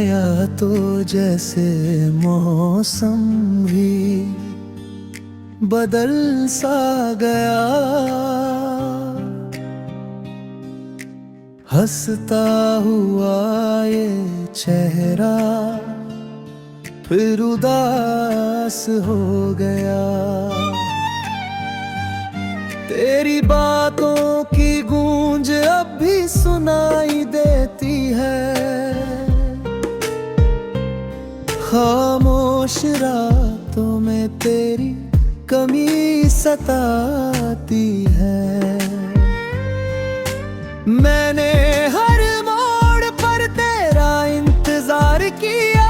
गया तो जैसे मौसम भी बदल सा गया। हंसता हुआ ये चेहरा फिर उदास हो गया। तेरी बातों की गूंज अब भी सुनाई देती है। खामोश रातों में तेरी कमी सताती है। मैंने हर मोड़ पर तेरा इंतजार किया,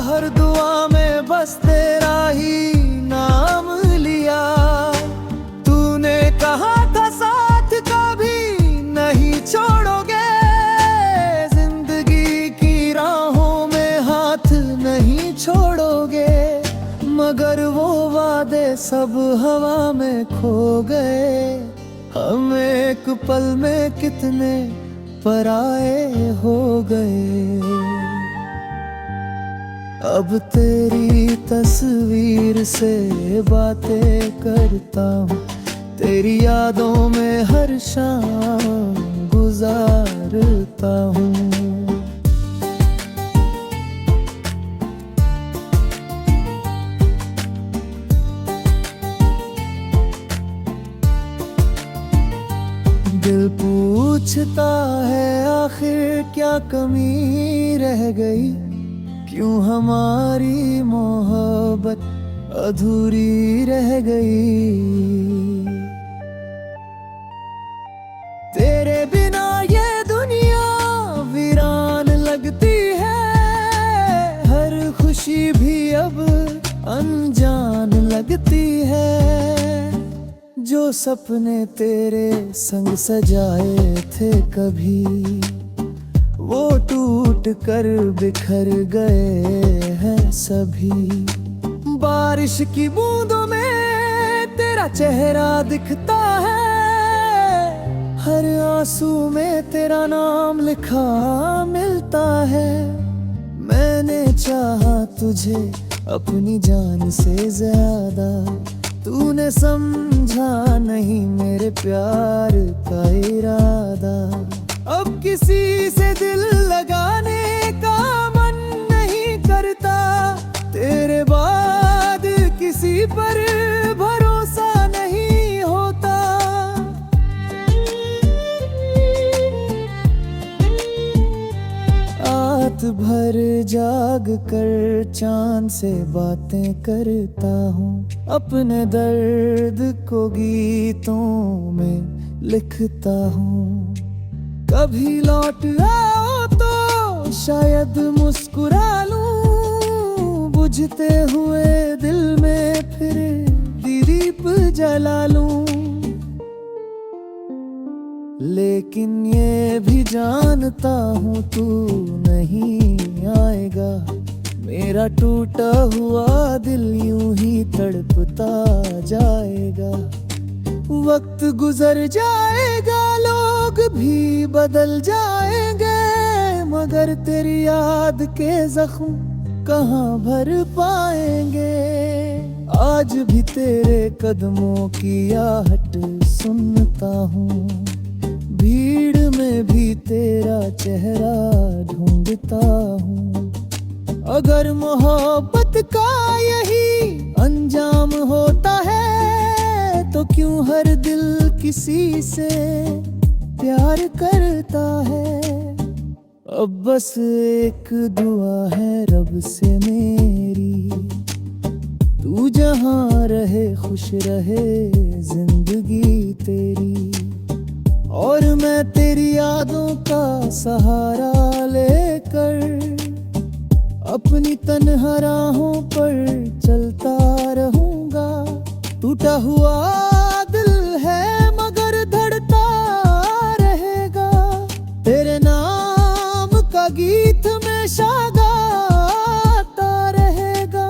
हर दुआ में बस तेरा ही नाम लिया। तूने कहा था साथ कभी नहीं छोड़ोगे, जिंदगी की राहों में हाथ नहीं छोड़ोगे। मगर वो वादे सब हवा में खो गए। हम एक पल में कितने पराए हो गए। अब तेरी तस्वीर से बातें करता हूँ, तेरी यादों में हर शाम गुजारता हूँ। दिल पूछता है आखिर क्या कमी रह गई, क्यों हमारी मोहब्बत अधूरी रह गई। तेरे बिना ये दुनिया वीरान लगती है, हर खुशी भी अब अनजान लगती है। जो सपने तेरे संग सजाए थे कभी, वो टूट कर बिखर गए हैं सभी। बारिश की बूंदों में तेरा चेहरा दिखता है, हर आंसू में तेरा नाम लिखा मिलता है। मैंने चाहा तुझे अपनी जान से ज्यादा, तूने समझा नहीं मेरे प्यार का इरादा। अब किसी से दिल लगाने का मन नहीं करता, तेरे बाद किसी पर भरोसा नहीं होता। रात भर जाग कर चांद से बातें करता हूँ, अपने दर्द को गीतों में लिखता हूँ। कभी लौट आओ तो शायद मुस्कुरा लूं, बुझते हुए दिल में फिर दीप जला लूं। लेकिन ये भी जानता हूँ तू नहीं आएगा, मेरा टूटा हुआ दिल यूं ही तड़पता जाएगा। वक्त गुजर जाएगा, लोग भी बदल जाएंगे, मगर तेरी याद के जख्म कहाँ भर पाएंगे। आज भी तेरे कदमों की आहट सुनता हूँ, भीड़ में भी तेरा चेहरा ढूंढता हूँ। अगर मोहब्बत का यही अंजाम होता है, तो क्यों हर दिल किसी से प्यार करता है। अब बस एक दुआ है रब से मेरी, तू जहाँ रहे खुश रहे जिंदगी तेरी। और मैं तेरी यादों का सहारा लेकर अपनी तन्हा राहों पर चलता रहूंगा। टूटा हुआ दिल है मगर धड़ता रहेगा, तेरे नाम का गीत हमेशा गाता रहेगा।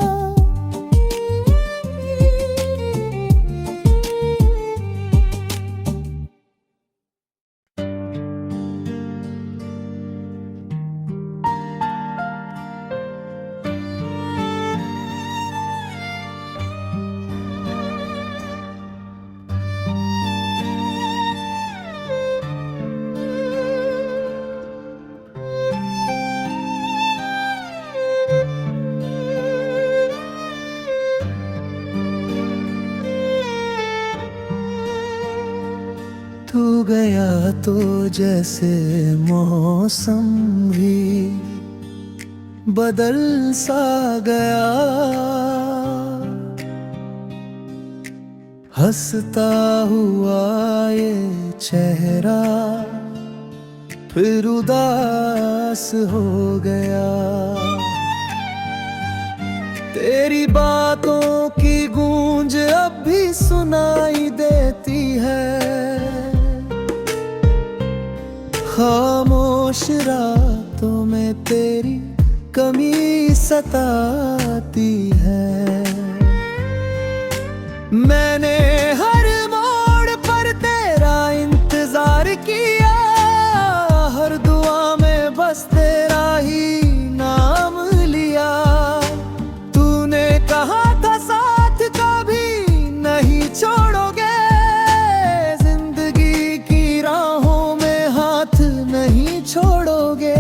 गया तो जैसे मौसम भी बदल सा गया, हंसता हुआ ये चेहरा फिर उदास हो गया। तेरी बातों की गूंज अब भी सुनाई देती है, खामोश रातों में तेरी कमी सताती है। मैंने हर मोड़ पर तेरा इंतजार किया, हर दुआ में बस तेरा ही नाम लिया। तूने कहा था साथ कभी नहीं छोड़ोगे, जिंदगी की राहों में हाथ नहीं छोड़ोगे,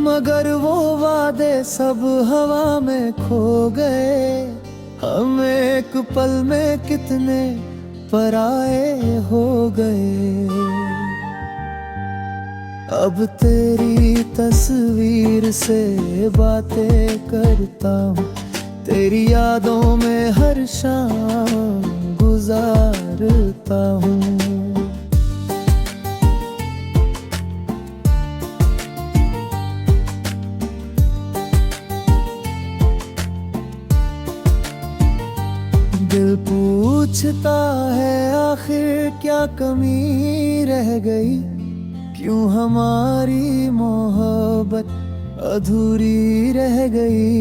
मगर वो वादे सब हवा में खो गए। हम एक पल में कितने पराए हो गए। अब तेरी तस्वीर से बातें करता हूँ, तेरी यादों में हर शाम गुजारता हूँ। दिल पूछता है आखिर क्या कमी रह गई, क्यों हमारी मोहब्बत अधूरी रह गई।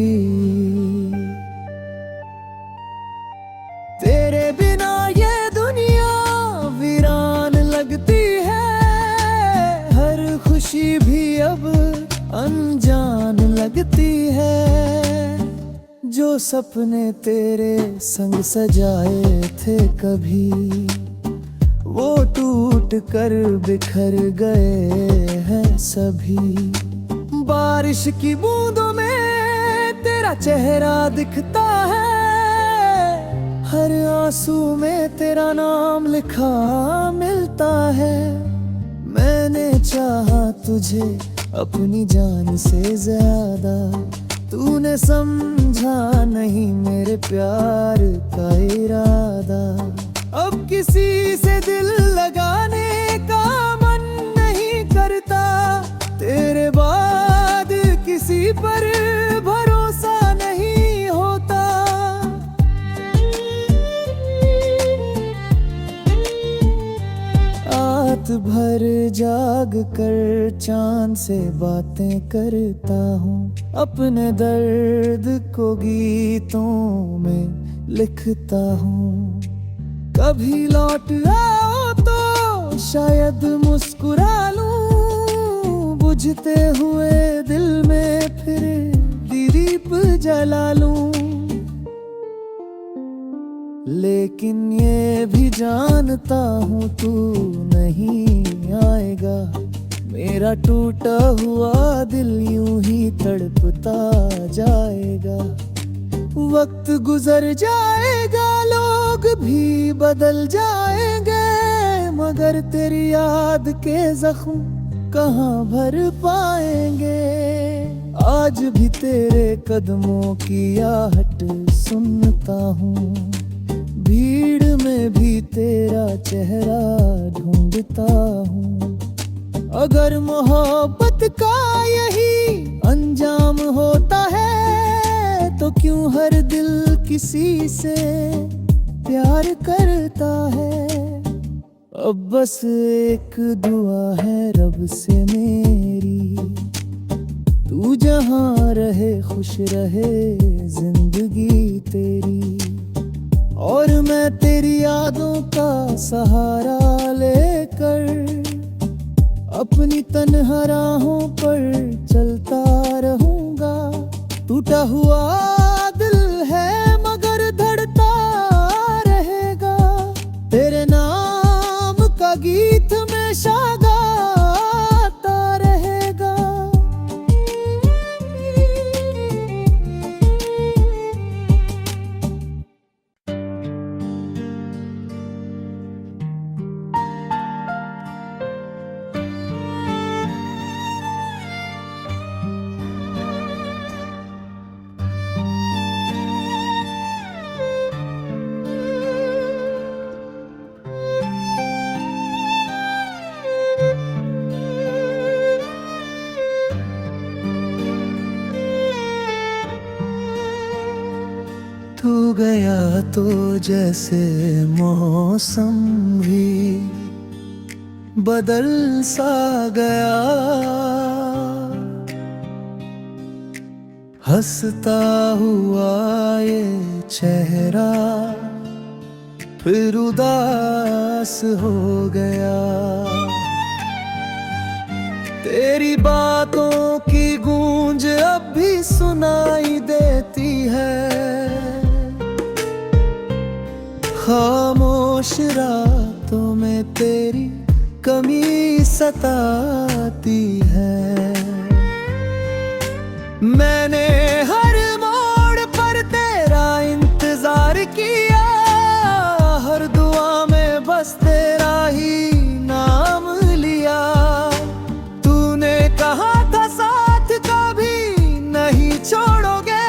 तेरे बिना ये दुनिया वीरान लगती है, हर खुशी भी अब अनजान लगती है। जो सपने तेरे संग सजाए थे कभी, वो टूट कर बिखर गए हैं सभी। बारिश की बूंदों में तेरा चेहरा दिखता है, हर आंसू में तेरा नाम लिखा मिलता है। मैंने चाहा तुझे अपनी जान से ज्यादा, तूने समझा नहीं मेरे प्यार का इरादा। अब किसी से दिल लगाने का मन नहीं करता, तेरे बाद किसी पर भरोसा नहीं होता। रात भर जाग कर चांद से बातें करता हूँ, अपने दर्द को गीतों में लिखता हूँ। कभी लौट आओ तो शायद मुस्कुरा लूं, बुझते हुए दिल में फिर दीप जला लूं। लेकिन ये भी जानता हूँ तू नहीं आएगा, मेरा टूटा हुआ दिल यूं ही तड़पता जाएगा। वक्त गुजर जाएगा, लोग भी बदल जाएंगे, मगर तेरी याद के जख्म कहाँ भर पाएंगे। आज भी तेरे कदमों की आहट सुनता हूँ, भीड़ में भी तेरा चेहरा ढूंढता हूँ। अगर मोहब्बत का यही अंजाम होता है, तो क्यों हर दिल किसी से प्यार करता है। अब बस एक दुआ है रब से मेरी, तू जहाँ रहे खुश रहे जिंदगी तेरी। और मैं तेरी यादों का सहारा लेकर अपनी तन्हा राहों पर चलता रहूंगा। टूटा हुआ दिल है मगर धड़ता रहेगा, तेरे नाम का गीत हमेशा गाता रहेगा। छू गया तो जैसे मौसम भी बदल सा गया। हंसता हुआ ये चेहरा फिर उदास हो गया। तेरी बातों की गूंज अब भी सुनाई देती है। खामोश रातों में तेरी कमी सताती है। मैंने हर मोड़ पर तेरा इंतजार किया, हर दुआ में बस तेरा ही नाम लिया। तूने कहा था साथ कभी नहीं छोड़ोगे,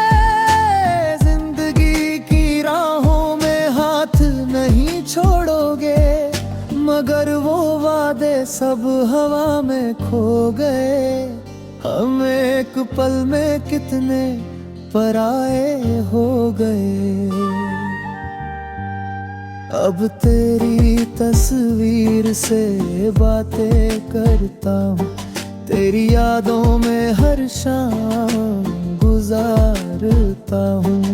जिंदगी की राहों में हाथ नहीं छोड़ोगे। मगर वो वादे सब हवा में खो गए। हम एक पल में कितने पराए हो गए। अब तेरी तस्वीर से बातें करता हूँ, तेरी यादों में हर शाम गुजारता हूँ।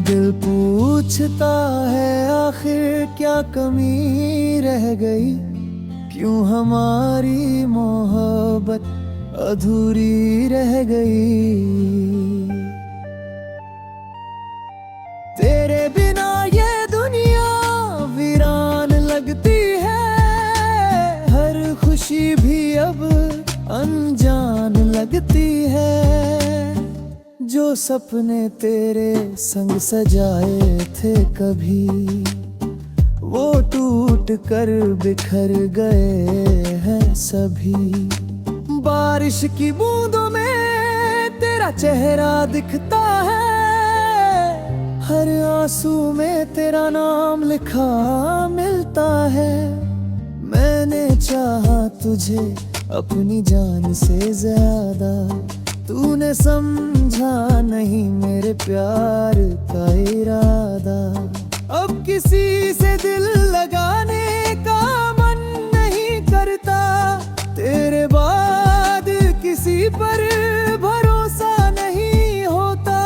दिल पूछता है आखिर क्या कमी रह गई, क्यों हमारी मोहब्बत अधूरी रह गई। तेरे बिना ये दुनिया वीरान लगती है, हर खुशी भी अब अनजान लगती है। जो सपने तेरे संग सजाए थे कभी, वो टूट कर बिखर गए हैं सभी। बारिश की बूंदों में तेरा चेहरा दिखता है, हर आंसू में तेरा नाम लिखा मिलता है। मैंने चाहा तुझे अपनी जान से ज्यादा, तूने समझा नहीं मेरे प्यार का इरादा। अब किसी से दिल लगाने का मन नहीं करता, तेरे बाद किसी पर भरोसा नहीं होता।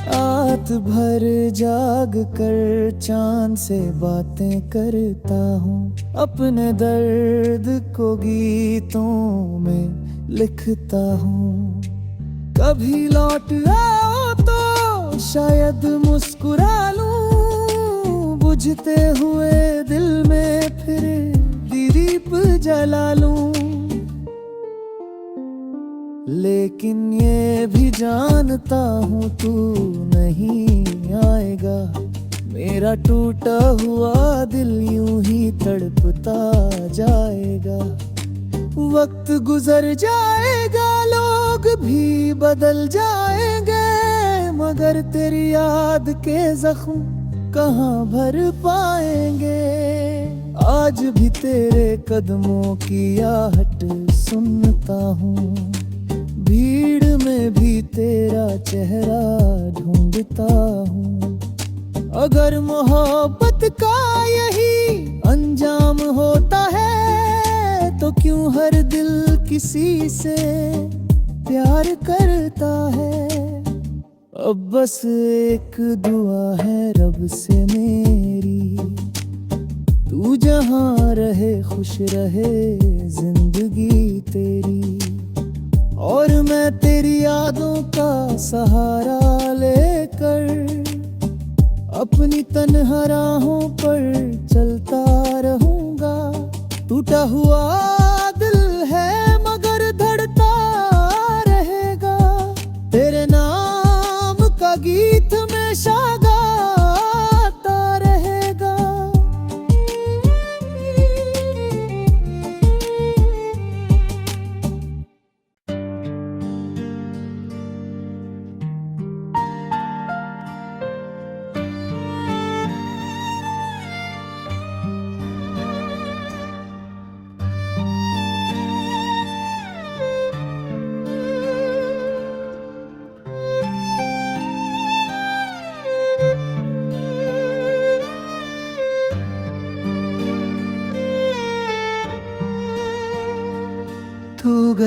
रात भर जाग कर चांद से बातें करता हूँ, अपने दर्द को गीतों में लिखता हूँ। कभी लौट आओ तो शायद मुस्कुरा लूं, बुझते हुए दिल में फिर दीप जला लूं। लेकिन ये भी जानता हूँ तू नहीं आएगा, मेरा टूटा हुआ दिल यूं ही तड़पता जाएगा। वक्त गुजर जाएगा, लोग भी बदल जाएंगे, मगर तेरी याद के जख्म कहाँ भर पाएंगे। आज भी तेरे कदमों की आहट सुनता हूँ, भीड़ में भी तेरा चेहरा ढूंढता हूँ। अगर मोहब्बत का यही अंजाम होता है, तो क्यों हर दिल किसी से प्यार करता है। अब बस एक दुआ है रब से मेरी, तू जहाँ रहे खुश रहे जिंदगी तेरी। और मैं तेरी यादों का सहारा लेकर अपनी तन्हा राहों पर चलता रहूंगा। टूटा हुआ दिल है मगर धड़ता रहेगा, तेरे नाम का गीत हमेशा गाता रहेगा।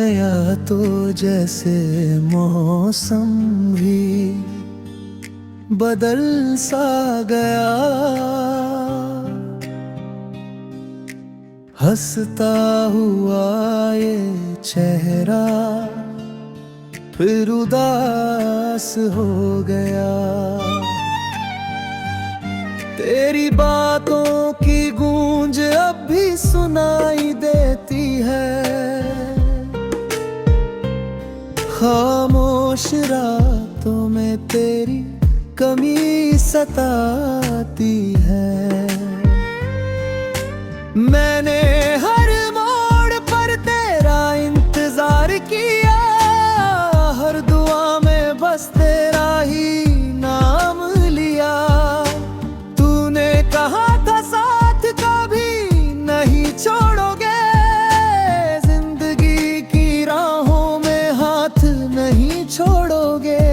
गया तो जैसे मौसम भी बदल सा गया, हंसता हुआ ये चेहरा फिर उदास हो गया। तेरी बातों की गूंज अब भी सुनाई देती है, खामोश रातों में तेरी कमी सताती है। मैंने हर मोड़ पर तेरा इंतजार किया, हर दुआ में बस तेरा ही नाम लिया। तूने कहा था साथ कभी नहीं छोड़ोगे, जिंदगी की राहों में हाथ नहीं छोड़ोगे,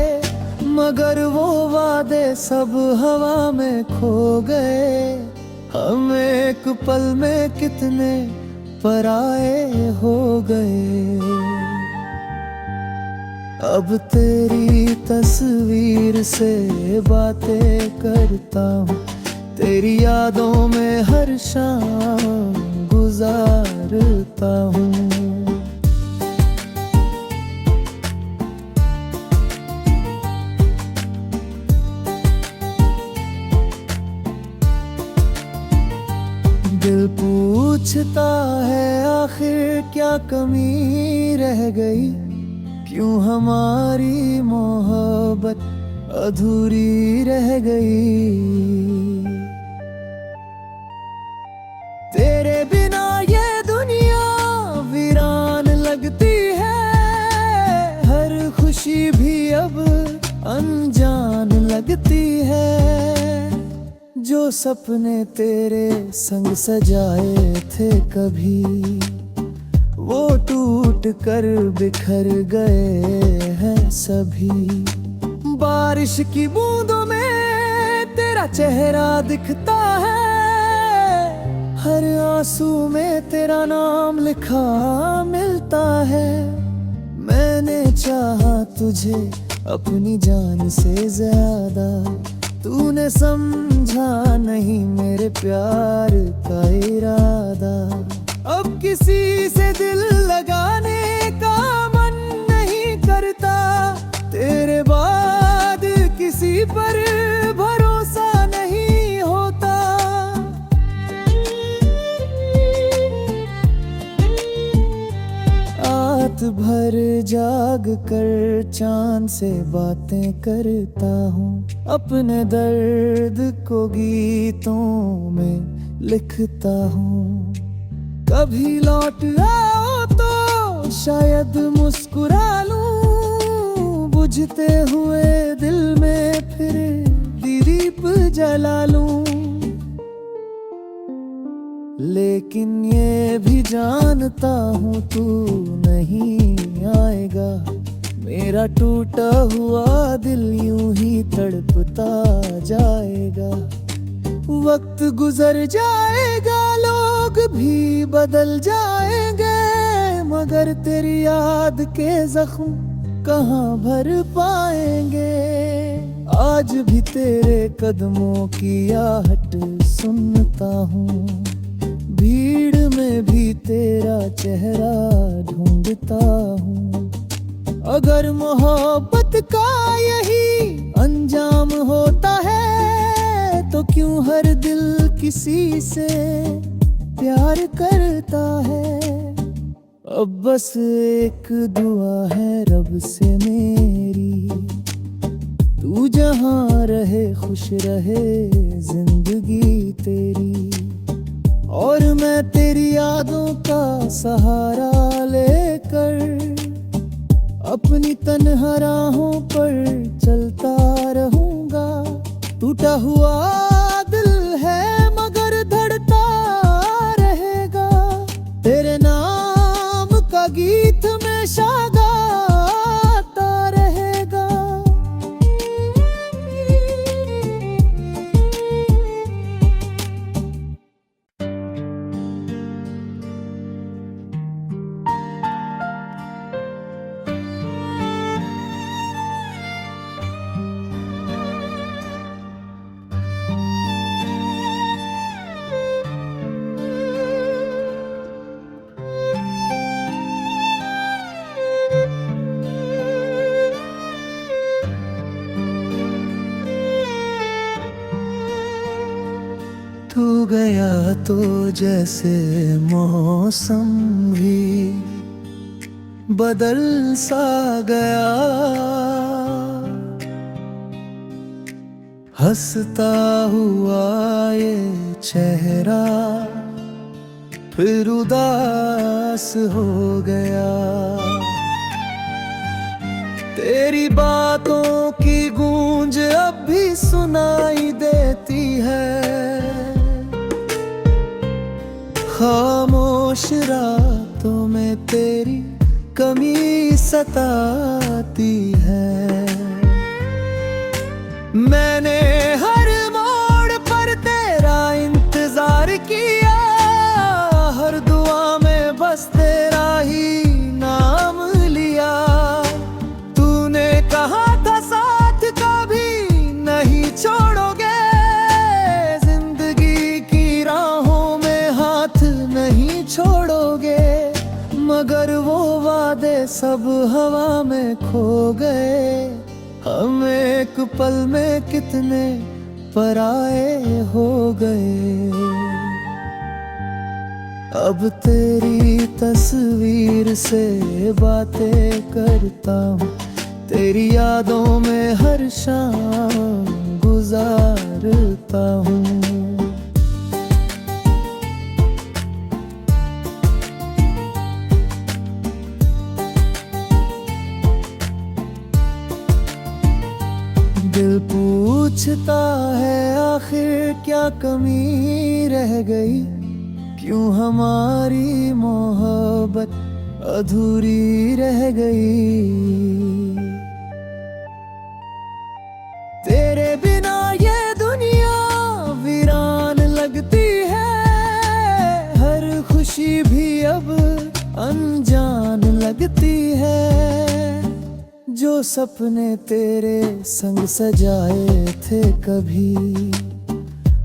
मगर वो वादे सब हवा में खो गए। हम एक पल में कितने पराए हो गए। अब तेरी तस्वीर से बातें करता हूँ, तेरी यादों में हर शाम गुजारता हूँ। दिल पूछता है आखिर क्या कमी रह गई, क्यों हमारी मोहब्बत अधूरी रह गई। तेरे बिना ये दुनिया वीरान लगती है, हर खुशी भी अब अनजान लगती है। जो सपने तेरे संग सजाए थे कभी, वो टूट कर बिखर गए हैं सभी। बारिश की बूंदों में तेरा चेहरा दिखता है, हर आंसू में तेरा नाम लिखा मिलता है। मैंने चाहा तुझे अपनी जान से ज्यादा, तूने समझा नहीं मेरे प्यार का इरादा। अब किसी से दिल लगाने का मन नहीं करता, तेरे बाद किसी पर भरोसा नहीं होता। रात भर जाग कर चांद से बातें करता हूँ, अपने दर्द को गीतों में लिखता हूँ। कभी लौट आओ तो शायद मुस्कुरा लूं, बुझते हुए दिल में फिर दीप जला लूं। लेकिन ये भी जानता हूँ तू नहीं आएगा, मेरा टूटा हुआ दिल यूं ही तड़पता जाएगा। वक्त गुजर जाएगा, लोग भी बदल जाएंगे, मगर तेरी याद के जख्म कहाँ भर पाएंगे। आज भी तेरे कदमों की आहट सुनता हूँ, भीड़ में भी तेरा चेहरा ढूंढता हूँ। अगर मोहब्बत का यही अंजाम होता है, तो क्यों हर दिल किसी से प्यार करता है। अब बस एक दुआ है रब से मेरी, तू जहाँ रहे खुश रहे जिंदगी तेरी। और मैं तेरी यादों का सहारा लेकर अपनी तन्हा राहों पर चलता रहूंगा। टूटा हुआ दिल है मगर धड़ता रहेगा, तेरे नाम का गीत हमेशा गाता रहेगा। गया तो जैसे मौसम भी बदल सा गया, हंसता हुआ ये चेहरा फिर उदास हो गया। तेरी बातों की गूंज अब भी सुनाई देती है, खामोश रातों में तेरी कमी सताती है। मैंने हर मोड़ पर तेरा इंतजार किया, हर दुआ में बस तेरा ही नाम लिया। तूने कहा था साथ कभी नहीं छोड़ोगे, जिंदगी की राहों में हाथ नहीं छोड़ोगे, मगर वो वादे सब हवा में खो गए। हम एक पल में कितने पराए हो गए। अब तेरी तस्वीर से बातें करता हूँ, तेरी यादों में हर शाम गुजारता हूँ। दिल पूछता है आखिर क्या कमी रह गई, क्यों हमारी मोहब्बत अधूरी रह गई। तेरे बिना ये दुनिया वीरान लगती है, हर खुशी भी अब अनजान लगती है। जो सपने तेरे संग सजाए थे कभी,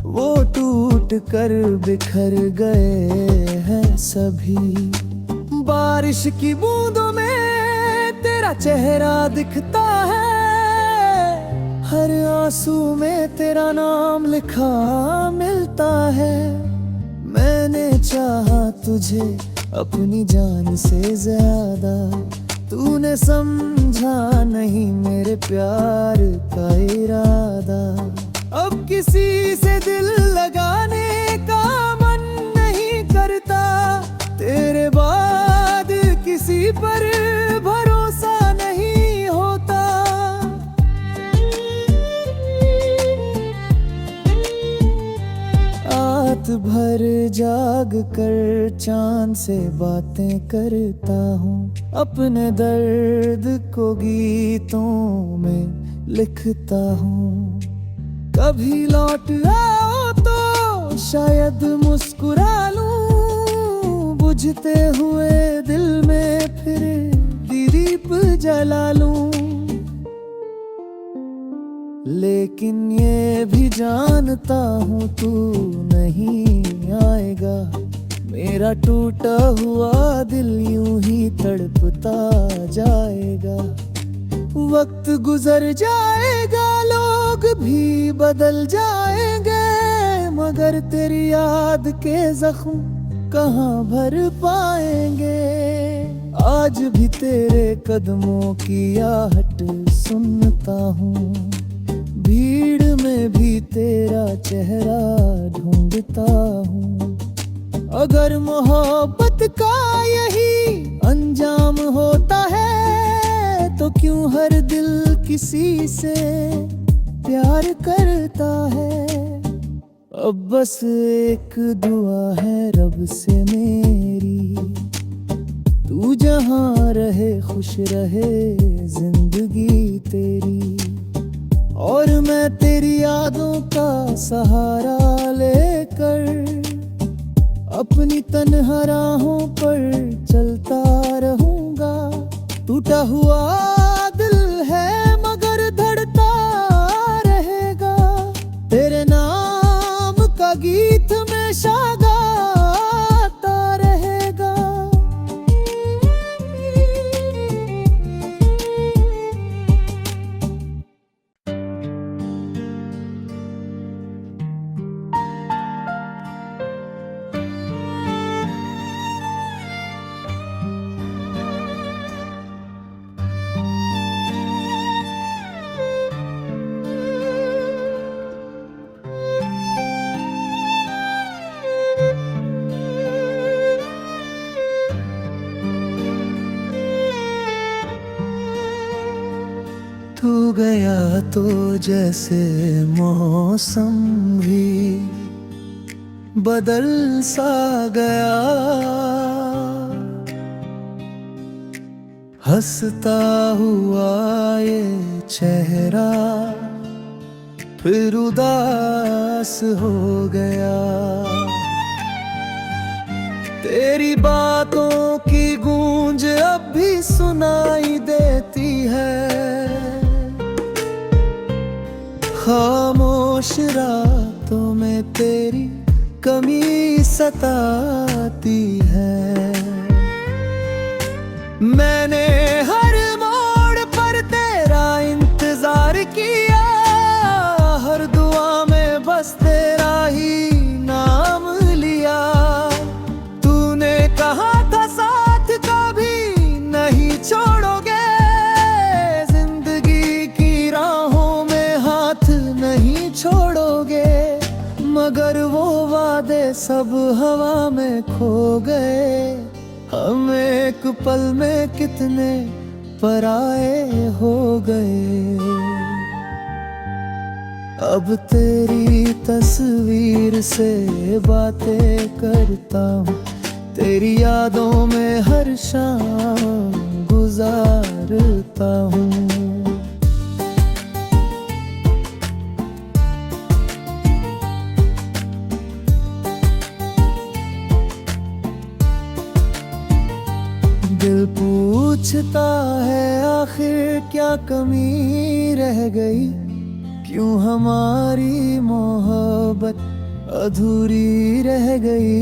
वो टूट कर बिखर गए हैं सभी। बारिश की बूंदों में तेरा चेहरा दिखता है, हर आंसू में तेरा नाम लिखा मिलता है। मैंने चाहा तुझे अपनी जान से ज्यादा, तूने समझा नहीं मेरे प्यार का इरादा। अब किसी से दिल लगाने का मन नहीं करता, तेरे बाद किसी पर भरोसा नहीं होता। रात भर जाग कर चांद से बातें करता हूँ, अपने दर्द को गीतों में लिखता हूँ। कभी लौट आओ तो शायद मुस्कुरा लूं, बुझते हुए दिल में फिर दीप जला लूं। लेकिन ये भी जानता हूँ तू नहीं आएगा, मेरा टूटा हुआ दिल यूं ही तड़पता जाएगा। वक्त गुजर जाएगा, लोग भी बदल जाएंगे, मगर तेरी याद के जख्म कहाँ भर पाएंगे। आज भी तेरे कदमों की आहट सुनता हूँ, भीड़ में भी तेरा चेहरा ढूंढता हूँ। अगर मोहब्बत का यही अंजाम होता है, तो क्यों हर दिल किसी से प्यार करता है। अब बस एक दुआ है रब से मेरी, तू जहाँ रहे खुश रहे जिंदगी तेरी। और मैं तेरी यादों का सहारा लेकर अपनी तन्हा राहों पर चलता रहूंगा। टूटा हुआ दिल है मगर धड़ता रहेगा, तेरे नाम का गीत हमेशा गाता रहेगा। तू गया तो जैसे मौसम भी बदल सा गया, हंसता हुआ ये चेहरा फिर उदास हो गया। तेरी बातों की गूंज अब भी सुनाई देती है, खामोश रातों में तेरी कमी सताती है। मैंने हर मोड़ पर तेरा इंतजार किया, हर दुआ में बस तेरा ही नाम लिया। तूने कहा था साथ कभी नहीं छोड़ोगे, जिंदगी की राहों में हाथ नहीं छोड़ोगे, मगर वो वादे सब हवा में खो गए। हम एक पल में कितने पराए हो गए। अब तेरी तस्वीर से बातें करता हूँ, तेरी यादों में हर शाम गुजारता हूँ। दिल पूछता है आखिर क्या कमी रह गई, क्यों हमारी मोहब्बत अधूरी रह गई।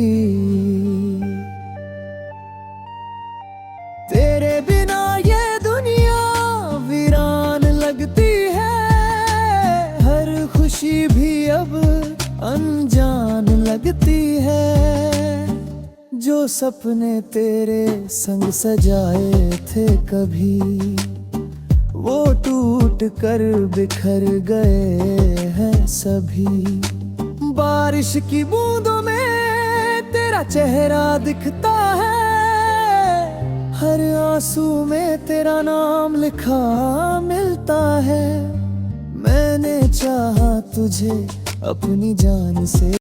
तेरे बिना ये दुनिया वीरान लगती है, हर खुशी भी अब अनजान लगती है। जो सपने तेरे संग सजाए थे कभी, वो टूट कर बिखर गए हैं सभी। बारिश की बूंदों में तेरा चेहरा दिखता है, हर आंसू में तेरा नाम लिखा मिलता है। मैंने चाहा तुझे अपनी जान से